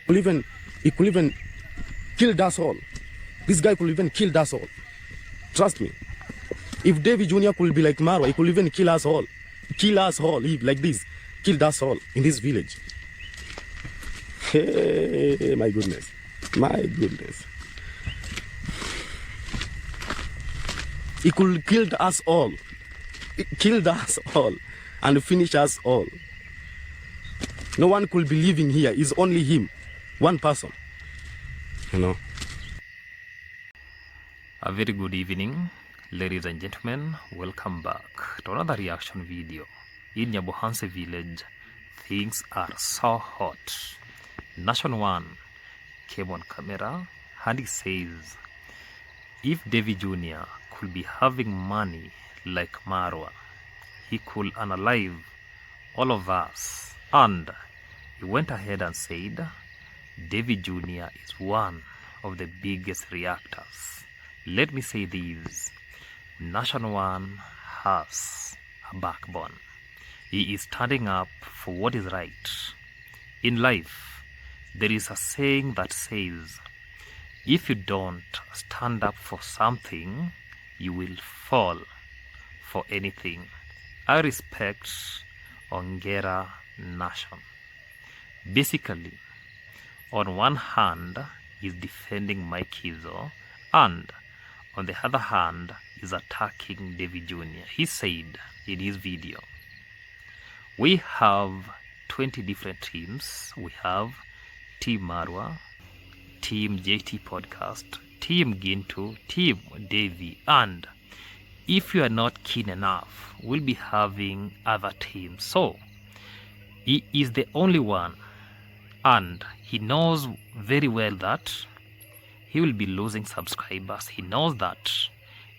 He could even kill us all. This guy could even kill us all. Trust me. If Davy Jr. could be like Marwa, he could even kill us all. Kill us all, like this. Killed us all in this village. Hey, my goodness. My goodness. He could killed us all. He killed us all and finish us all. No one could be living here. It's only him. One person. You know. A very good evening, ladies and gentlemen. Welcome back to another reaction video. In Nyabohanse village, things are so hot. Nashon 1 came on camera and he says, if Davy Jr. could be having money like Marwa, he could unalive all of us. And he went ahead and said, Davy Jr. is one of the biggest reactors. Let me say this, Nashon 1 has a backbone. He is standing up for what is right. In life, there is a saying that says, if you don't stand up for something, you will fall for anything. I respect Ongera Nashon. Basically, on one hand, he's defending Mike Hizo, and on the other hand, is attacking Davy Jr. He said in his video, we have 20 different teams. We have Team Marwa, Team JT Podcast, Team Gintu, Team Davy, and if you are not keen enough, we'll be having other teams. So he is the only one, and he knows very well that he will be losing subscribers. He knows that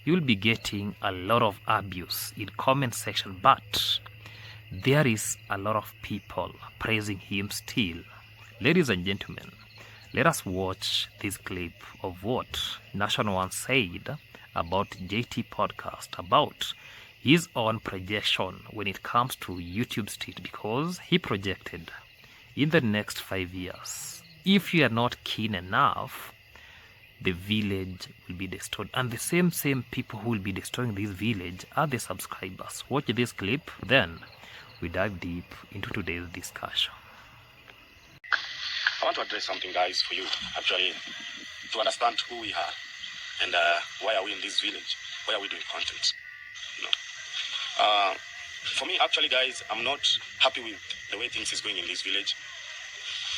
he will be getting a lot of abuse in comment section, but there is a lot of people praising him still. Ladies and gentlemen, let us watch this clip of what Nashon 1 said about JT Podcast, about his own projection when it comes to YouTube state, because he projected in the next 5 years, if you are not keen enough, the village will be destroyed. And the same people who will be destroying this village are the subscribers. Watch this clip, then we dive deep into today's discussion. I want to address something, guys, for you, actually, to understand who we are and why are we in this village, why are we doing content. You know, for me, actually, guys, I'm not happy with the way things is going in this village.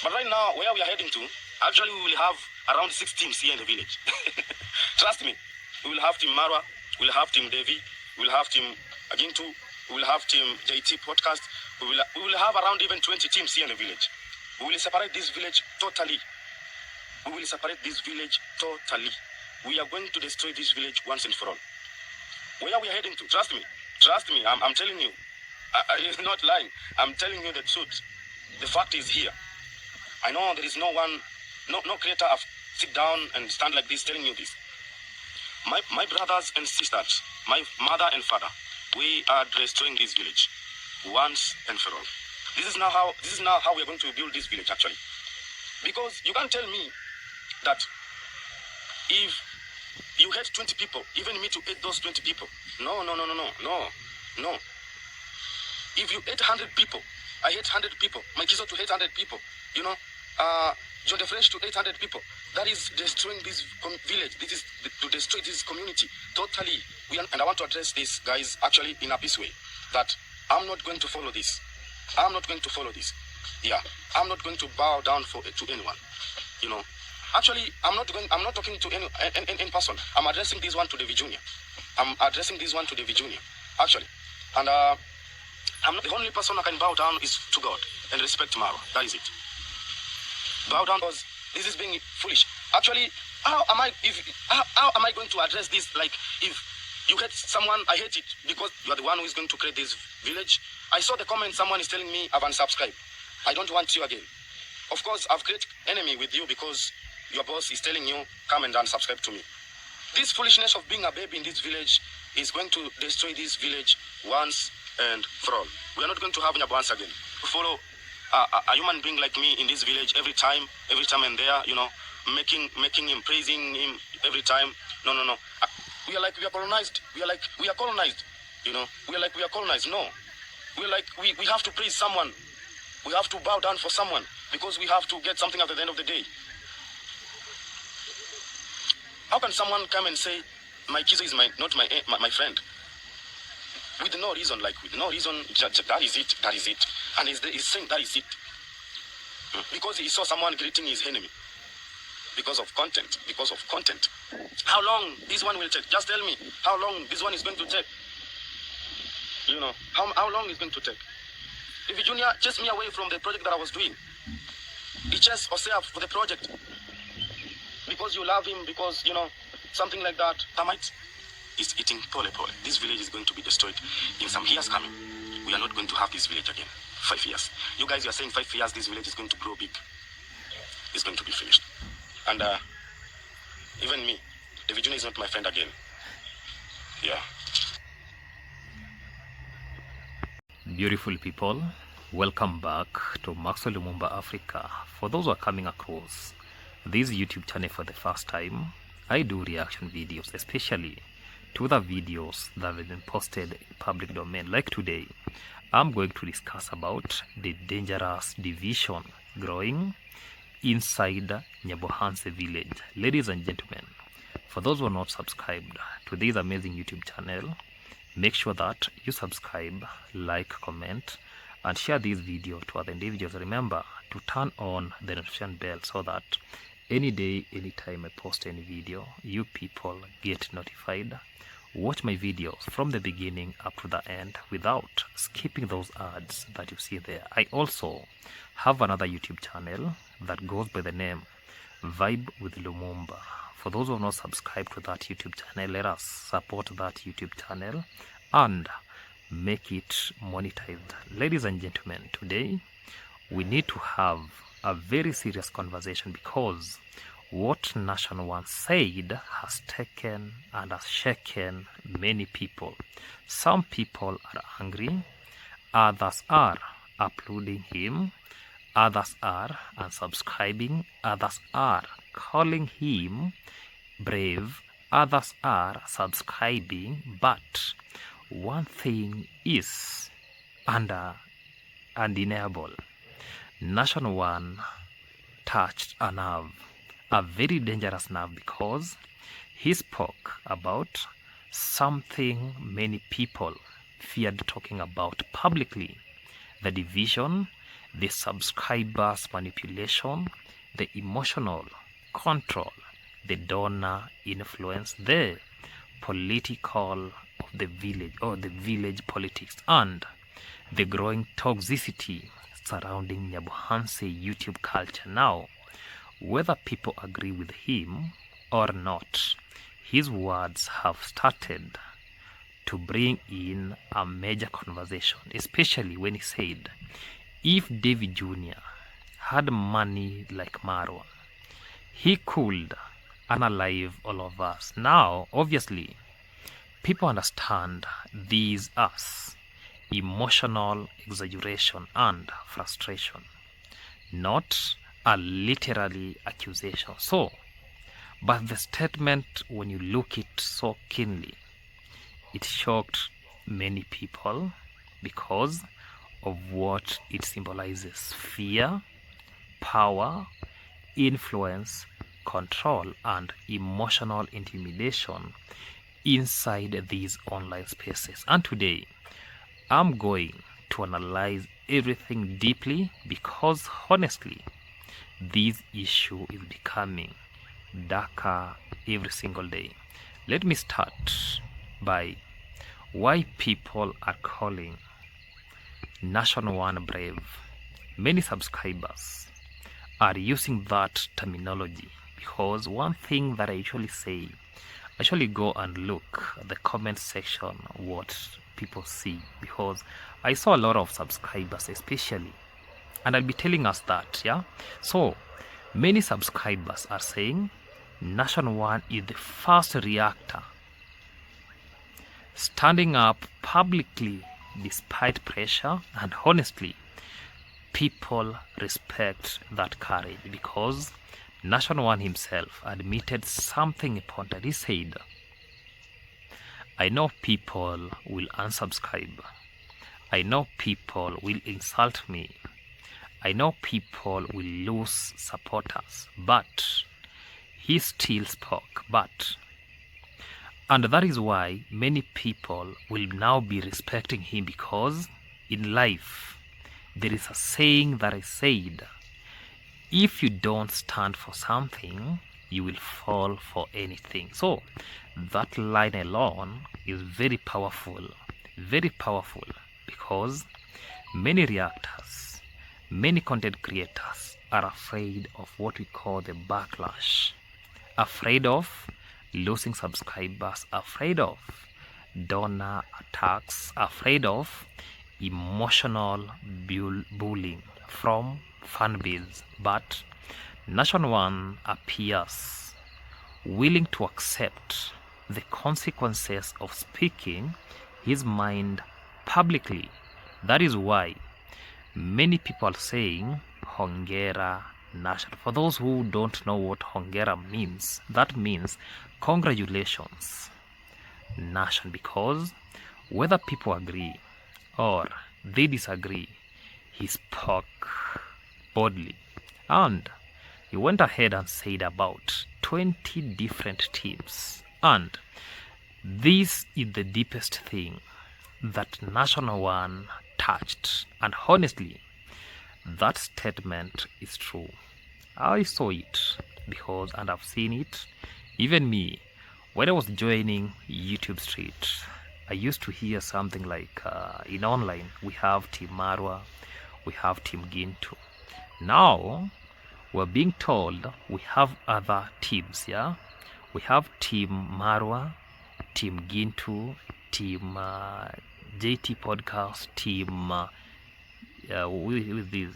But right now, where we are heading to, actually, we will have around 6 teams here in the village. Trust me, we will have Team Marwa, we will have Team Davy, we will have Team Agintu, we will have Team JT Podcast. We will have around even 20 teams here in the village. We will separate this village totally. We will separate this village totally. We are going to destroy this village once and for all. Where are we heading to? Trust me. Trust me. I'm telling you. I'm not lying. I'm telling you the truth. The fact is here. I know there is no one, no creator of sit down and stand like this telling you this. My brothers and sisters, my mother and father, we are destroying this village once and for all. This is now how we are going to build this village, actually. Because you can't tell me that if you hate 20 people, even me to hate those 20 people. No. If you hate 100 people, I hate 100 people. My kids are to hate 100 people. You know, John the Fresh to 800 people. That is destroying this village. This is to destroy this community totally. And I want to address this, guys, actually in a peace way, that I'm not going to follow this. I'm not going to follow this. Yeah, I'm not going to bow down to anyone. You know, actually, I'm not talking to any person. I'm addressing this one to Davy Jr. I'm addressing this one to Davy Jr. Actually, and I'm not the only person I can bow down is to God and respect Marwa. That is it. Bow down because this is being foolish. Actually, how am I going to address this? Like, if you hate someone, I hate it because you are the one who is going to create this village. I saw the comment, someone is telling me I've unsubscribed. I don't want you again. Of course, I've created enemy with you because your boss is telling you, come and unsubscribe to me. This foolishness of being a baby in this village is going to destroy this village once and for all. We are not going to have Nyabohanse again. We follow a human being like me in this village every time and there, making him, praising him every time. No. We are colonized. We are colonized. We are colonized. No. We have to praise someone. We have to bow down for someone because we have to get something at the end of the day. How can someone come and say, my Kizo is not my friend? With no reason, that is it. And he's saying that is it. Because he saw someone greeting his enemy. Because of content. How long this one will take? Just tell me how long this one is going to take. How long is going to take? If Junior chased me away from the project that I was doing, he chased Osea for the project. Because you love him, because, something like that. Termites is eating pole. This village is going to be destroyed in some years coming. We are not going to have this village again. 5 years. You guys, you are saying 5 years, this village is going to grow big. It's going to be finished. And even me, David Junior is not my friend again. Yeah. Beautiful people, welcome back to Maxwell Lumumba Africa. For those who are coming across this YouTube channel for the first time, I do reaction videos, especially to the videos that have been posted in public domain. Like today, I'm going to discuss about the dangerous division growing inside Nyabohanse village. Ladies and gentlemen, for those who are not subscribed to this amazing YouTube channel, make sure that you subscribe, like, comment, and share this video to other individuals. Remember to turn on the notification bell so that any day, anytime I post any video, you people get notified. Watch my videos from the beginning up to the end without skipping those ads that you see there. I also have another YouTube channel that goes by the name Vibe with Lumumba. For those who have not subscribed to that YouTube channel, let us support that YouTube channel and make it monetized. Ladies and gentlemen, today we need to have a very serious conversation because what Nashon once said has taken and has shaken many people. Some people are angry, others are applauding him, others are unsubscribing, others are calling him brave, others are subscribing, but one thing is undeniable. Nashon One touched a nerve, a very dangerous nerve, because he spoke about something many people feared talking about publicly: the division, the subscribers manipulation, the emotional control, the donor influence, the political of the village or the village politics, and the growing toxicity surrounding Nyabohanse YouTube culture. Now, whether people agree with him or not, his words have started to bring in a major conversation, especially when he said, if Davy Jr. had money like Marwa, he could unalive all of us. Now, obviously, people understand these as emotional exaggeration and frustration, not a literally accusation. So, but the statement, when you look it so keenly, it shocked many people because of what it symbolizes: fear, power, influence, control, and emotional intimidation inside these online spaces. And today, I'm going to analyze everything deeply because honestly, this issue is becoming darker every single day. Let me start by why people are calling Nashon One brave. Many subscribers are using that terminology because one thing that I usually say, actually go and look at the comment section what people see, because I saw a lot of subscribers especially, and I'll be telling us that, yeah. So many subscribers are saying Nashon One is the first reactor standing up publicly despite pressure, and honestly, people respect that courage because Nashon One himself admitted something important. He said, I know people will unsubscribe. I know people will insult me. I know people will lose supporters. But he still spoke. And that is why many people will now be respecting him, because in life there is a saying that I said, if you don't stand for something, you will fall for anything. So that line alone is very powerful, because many reactors, many content creators are afraid of what we call the backlash, afraid of losing subscribers, afraid of donor attacks, afraid of emotional bullying from fan base. But Nashon One appears willing to accept the consequences of speaking his mind publicly. That is why many people are saying Hongera Nashon. For those who don't know what Hongera means, that means congratulations Nashon, because whether people agree or they disagree, he spoke boldly, and he went ahead and said about 20 different teams. And this is the deepest thing that Nashon One touched, and honestly that statement is true. I saw it and I've seen it. Even me, when I was joining YouTube Street, I used to hear something like in online we have Team Marwa, we have Team Gintu. Now we're being told we have other teams. We have Team Marwa, Team Gintu, Team JT Podcast, Team with this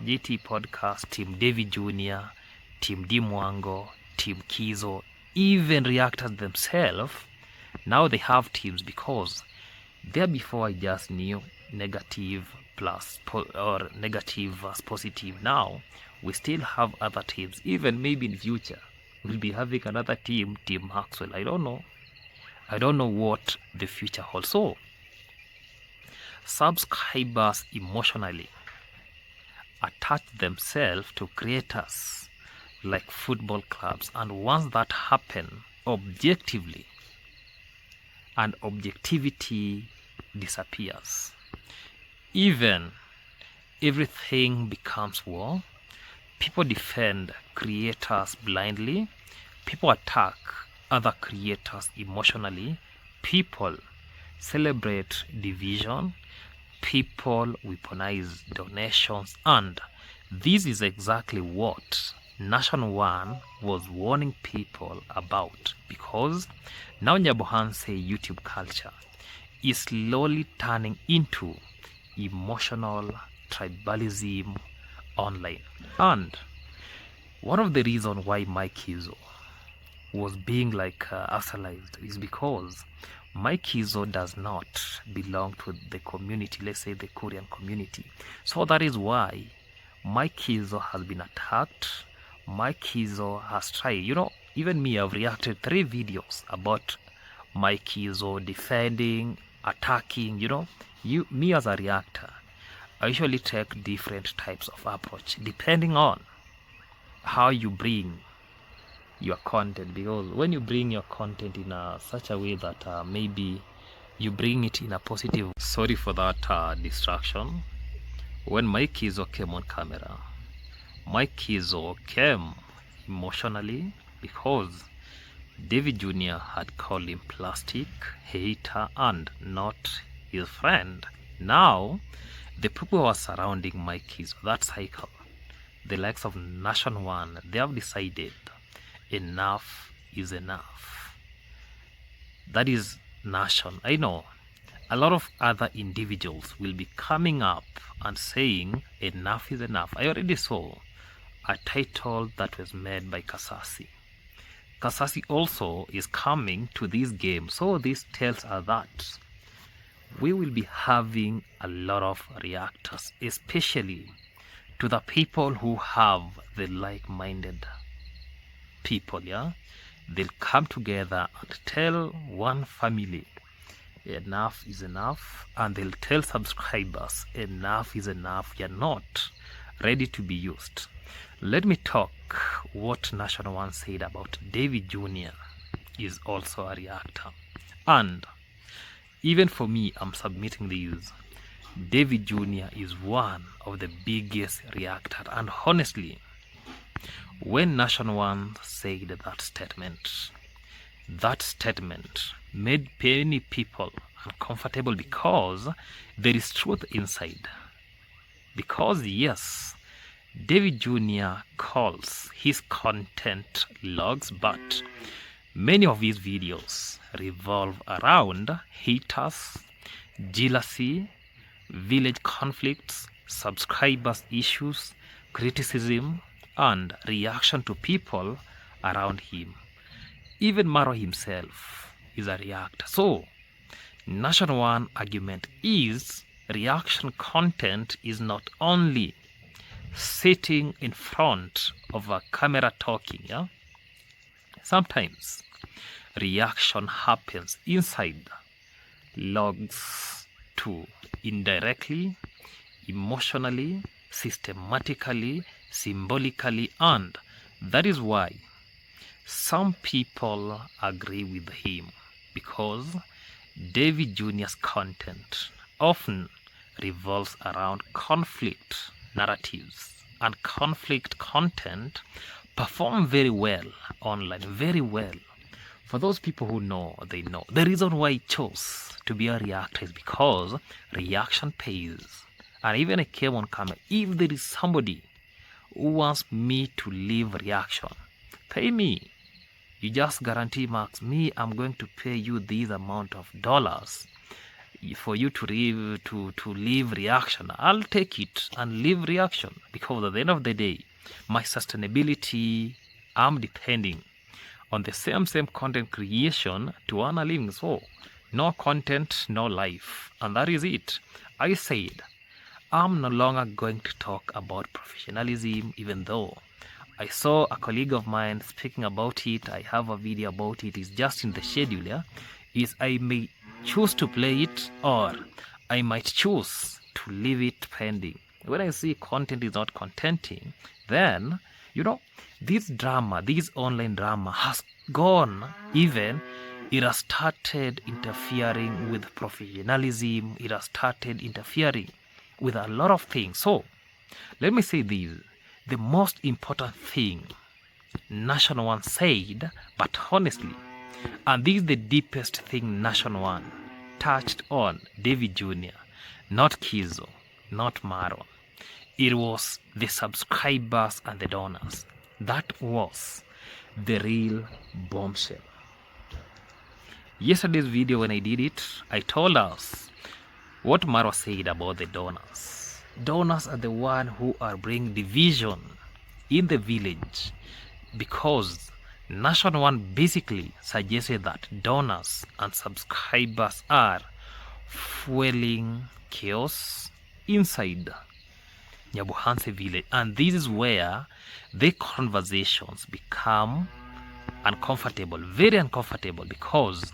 JT Podcast, Team Davy Jr., Team Dimwango, Team Kizo, even reactors themselves. Now they have teams, because there before I just knew negative plus or negative versus positive. Now we still have other teams. Even maybe in future we'll be having another team, Team Maxwell. I don't know what the future holds. So subscribers emotionally attach themselves to creators like football clubs, and once that happens objectively, and objectivity disappears, even everything becomes war. People defend creators blindly, people attack other creators emotionally, people celebrate division, people weaponize donations, and this is exactly what Nashon One was warning people about, because now Nyabohanse YouTube culture is slowly turning into emotional tribalism online. And one of the reasons why Mike Kizo was being ostracized is because Mike Kizo does not belong to the community, let's say the Korean community. So that is why Mike Kizo has been attacked. Mike Kizo has tried, even me, I've reacted 3 videos about Mike Kizo defending, attacking. Me as a reactor, I usually take different types of approach depending on how you bring your content, because when you bring your content in such a way that maybe you bring it in a positive, sorry for that distraction. When Mike Kizo came on camera, Mike Kizo came emotionally because Davy Jr. had called him plastic, hater, and not his friend. Now the people who are surrounding Mike Kizo, that cycle, the likes of Nashon One, they have decided enough is enough. That is Nashon. I know a lot of other individuals will be coming up and saying enough is enough. I already saw a title that was made by Kasasi. Kasasi also is coming to this game. So this tells us that we will be having a lot of reactors, especially to the people who have the like-minded people, yeah, they'll come together and tell one family enough is enough, and they'll tell subscribers enough is enough, you're not ready to be used. Let me talk what Nashon once said about Davy Jr. is also a reactor. And even for me, I'm submitting these. Davy Jr. is one of the biggest reactors. And honestly, when Nashon once said that statement made many people uncomfortable because there is truth inside. Because yes, David Jr. calls his content logs, but many of his videos revolve around haters, jealousy, village conflicts, subscribers issues, criticism, and reaction to people around him. Even Maro himself is a reactor. So, Nashon One argument is reaction content is not only sitting in front of a camera talking, yeah? Sometimes reaction happens inside logs too, indirectly, emotionally, systematically, symbolically, and that is why some people agree with him, because David Jr.'s content often revolves around conflict narratives, and conflict content perform very well online, very well. For those people who know, they know. The reason why I chose to be a reactor is because reaction pays. And even I came on camera, if there is somebody who wants me to leave reaction, pay me. You just guarantee, Max, me, I'm going to pay you this amount of dollars for you to leave reaction. I'll take it and leave reaction, because at the end of the day, my sustainability, I'm depending on the same content creation to earn a living. So no content, no life, and that is it. I said I'm no longer going to talk about professionalism, even though I saw a colleague of mine speaking about it. I have a video about it. It's just in the schedule, yeah? Is I may choose to play it, or I might choose to leave it pending. When I see content is not contenting, then, you know, this drama, this online drama has gone, even it has started interfering with professionalism. It has started interfering with a lot of things. So, let me say this. The most important thing Nashon One said, but honestly, and this is the deepest thing Nashon One touched on David Jr., not Kizo, not Maro. It was the subscribers and the donors. That was the real bombshell. Yesterday's video, when I did it, I told us what Maro said about the donors. Donors are the one who are bringing division in the village, because Nashon One basically suggested that donors and subscribers are fueling chaos inside Nyabohanse village, and this is where the conversations become uncomfortable, very uncomfortable, because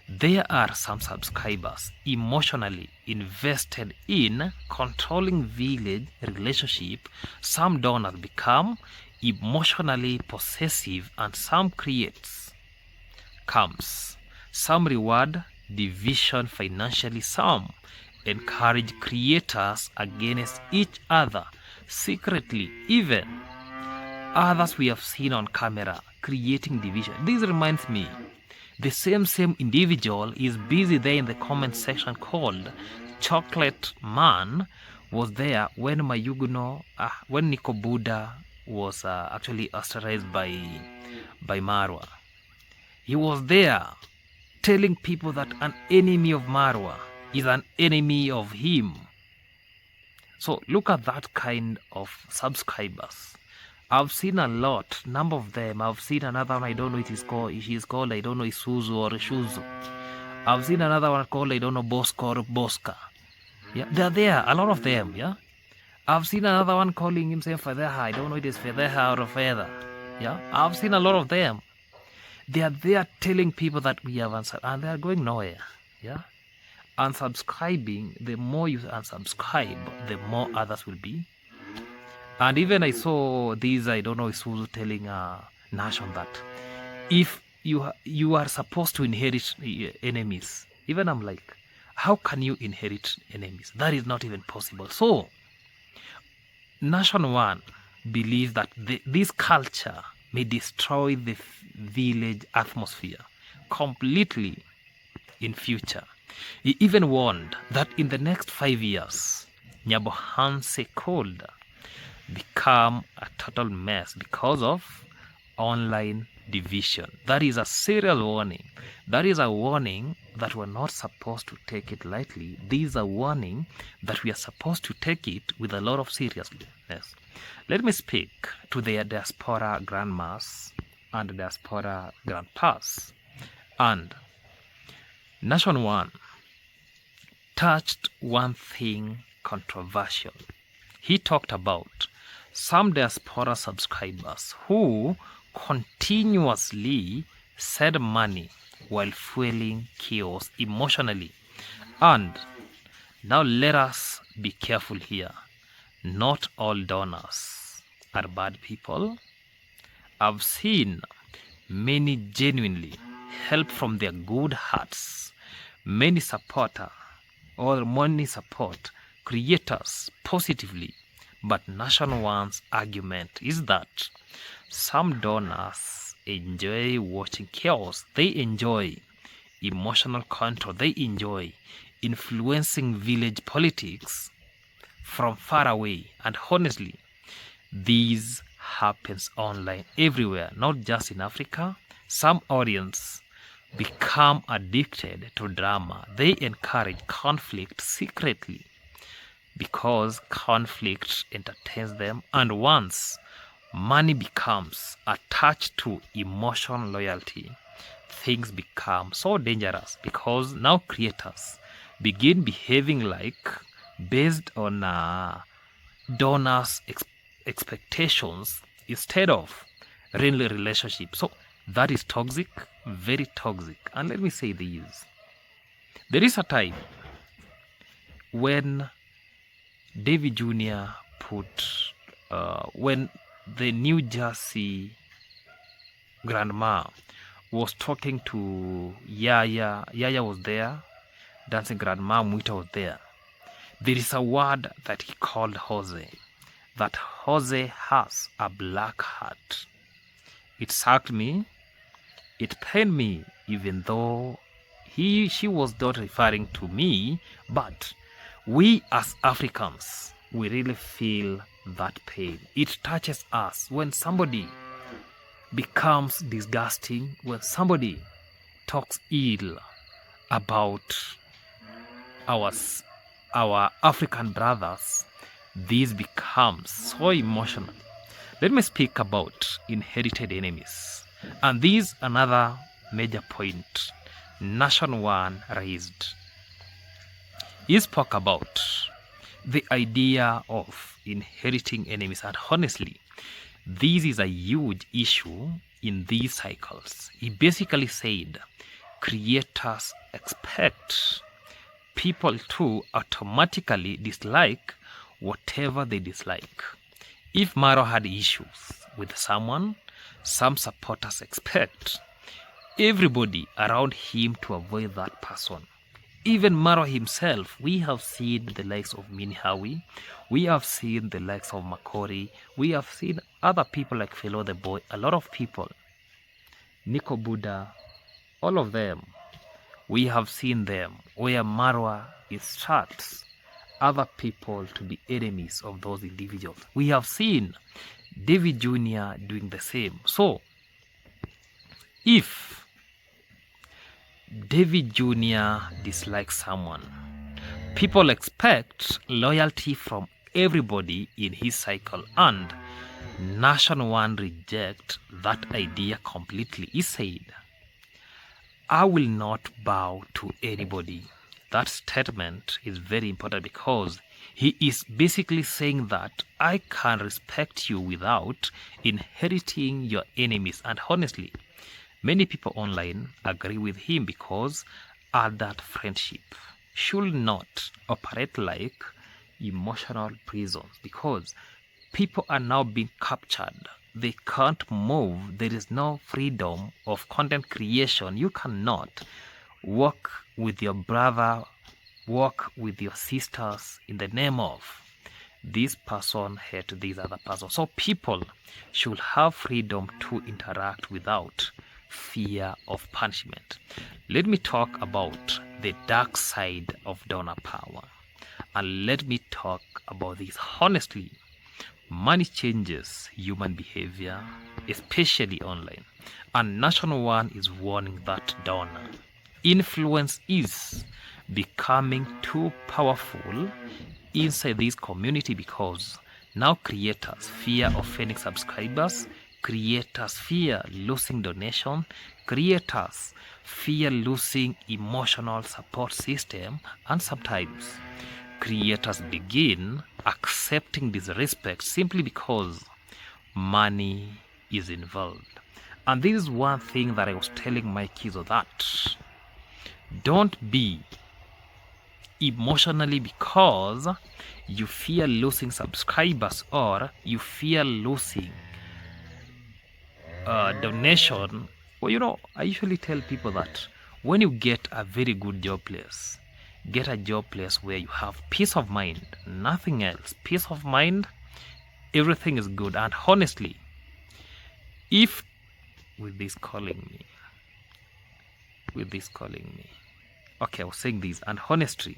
there are some subscribers emotionally invested in controlling village relationship. Some donors become emotionally possessive, and some creates camps. Some reward division financially. Some encourage creators against each other secretly. Even others we have seen on camera creating division. This reminds me, the same individual is busy there in the comment section called Chocolate Man was there when Mayuguno, when Nico Buddha was actually ostracized by Marwa. He was there telling people that an enemy of Marwa is an enemy of him. So look at that kind of subscribers. I've seen a lot, number of them. I've seen another one, I don't know it is called, she's called, I don't know, Isuzu or Shuzu. I've seen another one called, I don't know, Bosco or Bosca. Yeah, they're there, a lot of them, yeah. I've seen another one calling himself Fedeha. I don't know if it is Fedeha or Feather. Yeah, I've seen a lot of them. They are there telling people that we have answered, and they are going nowhere. Yeah, unsubscribing. The more you unsubscribe, the more others will be. And even I saw these. I don't know who's telling Nashon that if you are supposed to inherit enemies. Even I'm like, how can you inherit enemies? That is not even possible. So Nation One believes that this culture may destroy the village atmosphere completely in future. He even warned that in the next 5 years, Nyabohanse could become a total mess because of online division. That is a serial warning. That is a warning that we're not supposed to take it lightly. This is a warning that we are supposed to take it with a lot of seriousness. Let me speak to their diaspora grandmas and diaspora grandpas. And Nation One touched one thing controversial. He talked about some diaspora subscribers who continuously send money while fueling chaos emotionally. And now let us be careful here. Not all donors are bad people. I've seen many genuinely help from their good hearts. Many support creators positively. But Nation One's argument is that some donors enjoy watching chaos. They enjoy emotional control. They enjoy influencing village politics from far away. And honestly, this happens online everywhere, not just in Africa. Some audience become addicted to drama. They encourage conflict secretly because conflict entertains them, and once money becomes attached to emotional loyalty, things become so dangerous because now creators begin behaving like based on donors' expectations instead of real relationship. So that is toxic, very toxic. And let me say this: there is a time when Davy Jr. when the New Jersey grandma was talking to Yaya was there, dancing grandma Mwita was there. There is a word that he called Jose, that Jose has a black heart. It sucked me, it pained me, even though she was not referring to me, but we as Africans, we really feel that pain. It touches us when somebody becomes disgusting, when somebody talks ill about our African brothers. This becomes so emotional. Let me speak about inherited enemies. And this is another major point Nation One raised. He spoke about the idea of inheriting enemies, and honestly, this is a huge issue in these cycles. He basically said creators expect people to automatically dislike whatever they dislike. If Maro had issues with someone, some supporters expect everybody around him to avoid that person. Even Maro himself, we have seen the likes of Minhawi, we have seen the likes of Makori, we have seen other people like Philo the Boy, a lot of people, Nico Buddha, all of them. We have seen them where Marwa instructs other people to be enemies of those individuals. We have seen David Jr. doing the same. So, if David Jr. dislikes someone, people expect loyalty from everybody in his cycle, and Nation One reject that idea completely. He said, I will not bow to anybody. That statement is very important because He is basically saying that I can respect you without inheriting your enemies. And honestly, many people online agree with him because adult friendship should not operate like emotional prisons, because people are now being captured. They can't move. There is no freedom of content creation. You cannot walk with your brother, walk with your sisters in the name of this person hate this other person. So people should have freedom to interact without fear of punishment. Let me talk about the dark side of donor power, and let me talk about this honestly. Money changes human behavior, especially online, and Nashon One is warning that donor influence is becoming too powerful inside this community, because now creators fear offending subscribers, creators fear losing donation, creators fear losing emotional support system, and sometimes creators begin accepting disrespect simply because money is involved. And this is one thing that I was telling my kids, that don't be emotionally because you fear losing subscribers or you fear losing donation. Well, I usually tell people that when you get a very good job place, get a job place where you have peace of mind, nothing else. Peace of mind, everything is good. And honestly, if with this calling me, okay, I was saying this, and honestly,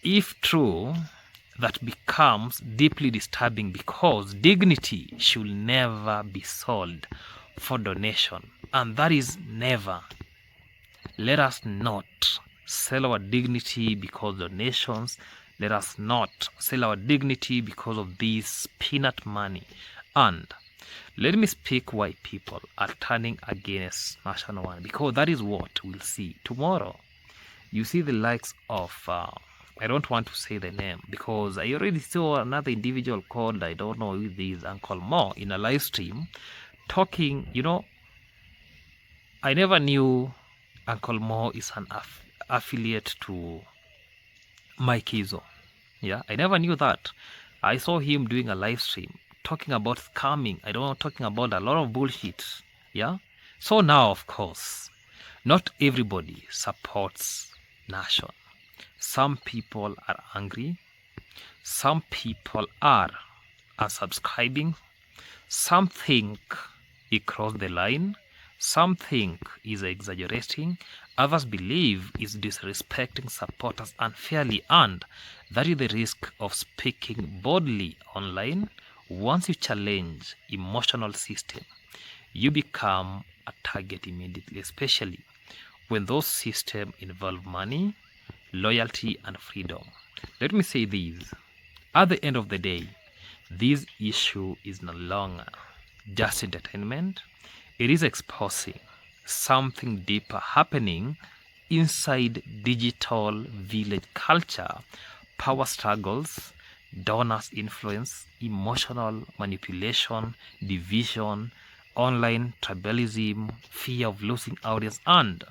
if true, that becomes deeply disturbing, because dignity should never be sold for donation, and that is never. Let us not sell our dignity because donations. Let us not sell our dignity because of this peanut money. And let me speak why people are turning against Nashon One, because that is what we'll see tomorrow. You see the likes of I don't want to say the name because I already saw another individual called, I don't know who this, Uncle Mo, in a live stream talking. I never knew Uncle Mo is an affiliate to Mike Izo. Yeah, I never knew that. I saw him doing a live stream talking about scamming. I don't know, talking about a lot of bullshit. Yeah. So now, of course, not everybody supports Nashon. Some people are angry. Some people are unsubscribing. Some think he crossed the line. Some think he's exaggerating. Others believe he's disrespecting supporters unfairly, and that is the risk of speaking boldly online. Once you challenge emotional system, you become a target immediately, especially when those systems involve money, loyalty, and freedom. Let me say this. At the end of the day, this issue is no longer just entertainment. It is exposing something deeper happening inside digital village culture, power struggles, donors' influence, emotional manipulation, division, online tribalism, fear of losing audience, and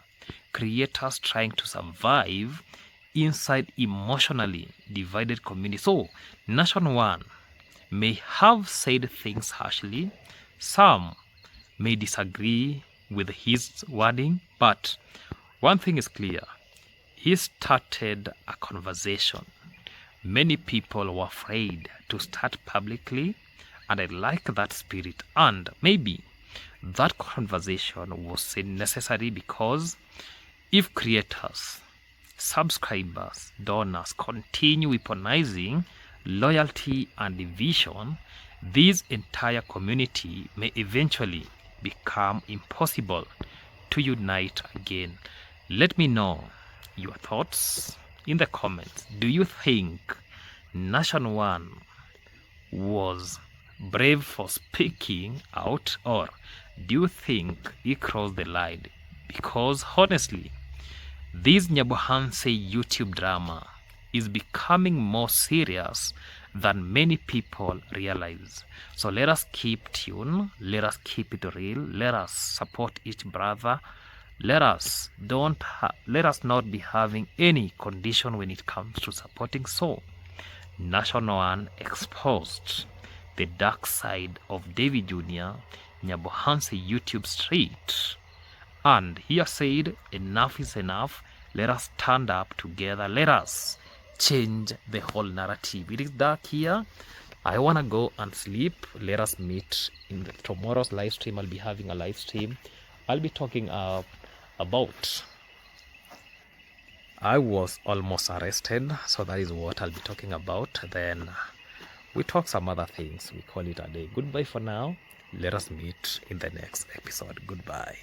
creators trying to survive inside emotionally divided community. So, Nashon One may have said things harshly. Some may disagree with his wording, but one thing is clear. He started a conversation. Many people were afraid to start publicly, and I like that spirit. And maybe that conversation was necessary, because if creators, subscribers, donors continue weaponizing loyalty and division, this entire community may eventually become impossible to unite again. Let me know your thoughts in the comments. Do you think Nashon One was brave for speaking out, or do you think he crossed the line? Because honestly, this Nyabohanse YouTube drama is becoming more serious than many people realize. So let us keep tuned, let us keep it real, let us support each brother. Let us not be having any condition when it comes to supporting. So Nashon exposed the dark side of Davy Jr., Nyabohanse YouTube street, and he has said enough is enough. Let us stand up together. Let us change the whole narrative. It is dark here. I want to go and sleep. Let us meet in tomorrow's live stream. I'll be having a live stream. I'll be talking about I was almost arrested, so that is what I'll be talking about. Then we talk some other things. We call it a day. Goodbye for now. Let us meet in the next episode. Goodbye.